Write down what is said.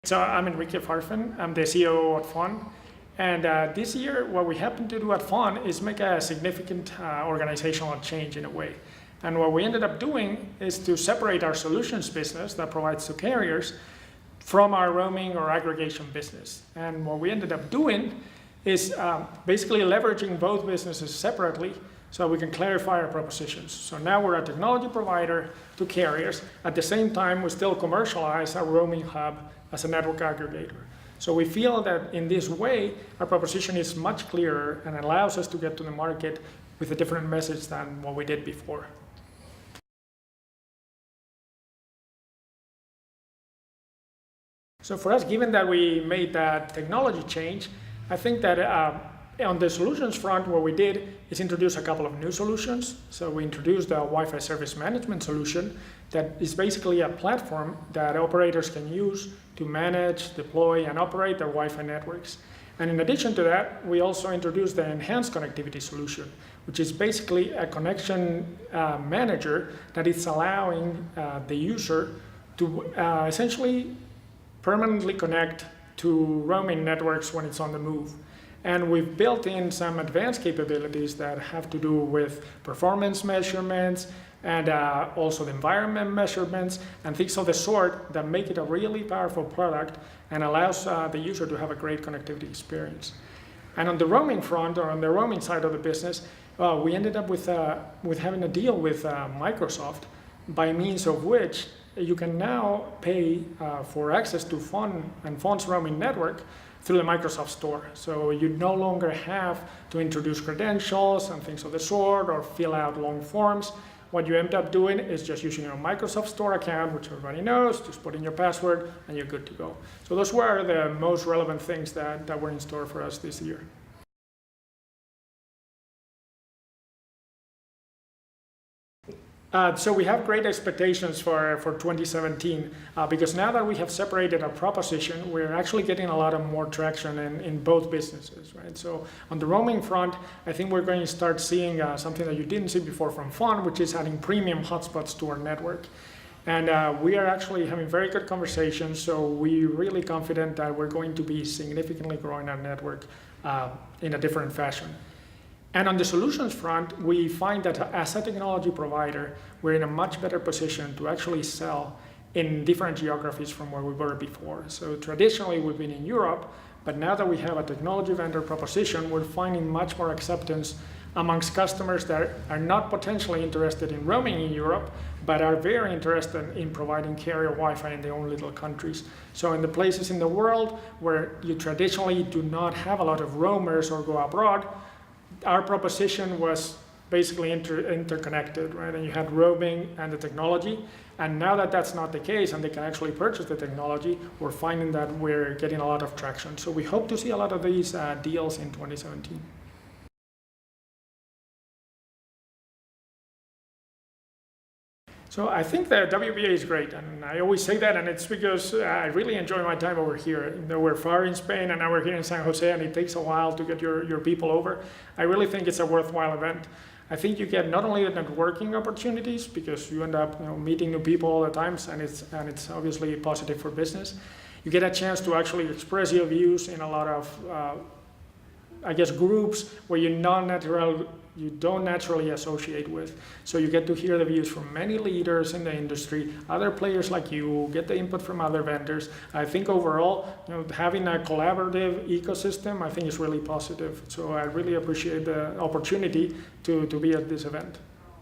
So I'm Enrique Farfan. I'm the COO at FON. And this year, what we happen to do at FON is make a significant organizational change in a way. And what we ended up doing is to separate our solutions business that provides to carriers from our roaming or aggregation business. And what we ended up doing is basically leveraging both businesses separately so we can clarify our propositions. So now we're a technology provider to carriers. At the same time, we still commercialize our roaming hub as a network aggregator. So we feel that in this way, our proposition is much clearer and allows us to get to the market with a different message than what we did before. So for us, given that we made that technology change, I think that on the solutions front, what we did is introduce a couple of new solutions. So we introduced the Wi-Fi service management solution that is basically a platform that operators can use to manage, deploy, and operate their Wi-Fi networks. And in addition to that, we also introduced the enhanced connectivity solution, which is basically a connection manager that is allowing the user to essentially permanently connect to roaming networks when it's on the move. And we've built in some advanced capabilities that have to do with performance measurements and also the environment measurements and things of the sort that make it a really powerful product and allows the user to have a great connectivity experience. And on the roaming front, or on the roaming side of the business, we ended up with having a deal with Microsoft, by means of which you can now pay for access to FON and FON's roaming network through the Microsoft Store. So you no longer have to introduce credentials and things of the sort or fill out long forms. What you end up doing is just using your Microsoft Store account, which everybody knows, just put in your password and you're good to go. So those were the most relevant things that were in store for us this year. So we have great expectations for 2017 because now that we have separated our proposition, we're actually getting a lot of more traction in both businesses, right? So on the roaming front, I think we're going to start seeing something that you didn't see before from FON, which is adding premium hotspots to our network. And we are actually having very good conversations, so we're really confident that we're going to be significantly growing our network in a different fashion. And on the solutions front, we find that as a technology provider, we're in a much better position to actually sell in different geographies from where we were before. So traditionally, we've been in Europe, but now that we have a technology vendor proposition, we're finding much more acceptance amongst customers that are not potentially interested in roaming in Europe, but are very interested in providing carrier Wi-Fi in their own little countries. So in the places in the world where you traditionally do not have a lot of roamers or go abroad, our proposition was basically interconnected, right? And you had roaming and the technology. And now that that's not the case and they can actually purchase the technology, we're finding that we're getting a lot of traction. So we hope to see a lot of these deals in 2017. So I think that WBA is great, and I always say that, and it's because I really enjoy my time over here. You know, we're far in Spain, and now we're here in San Jose, and it takes a while to get your people over. I really think it's a worthwhile event. I think you get not only the networking opportunities, because you end up meeting new people all the time, and it's obviously positive for business. You get a chance to actually express your views in a lot of, I guess, groups where you don't naturally associate with. So you get to hear the views from many leaders in the industry, other players like you, get the input from other vendors. I think overall, having a collaborative ecosystem, I think is really positive. So I really appreciate the opportunity to be at this event.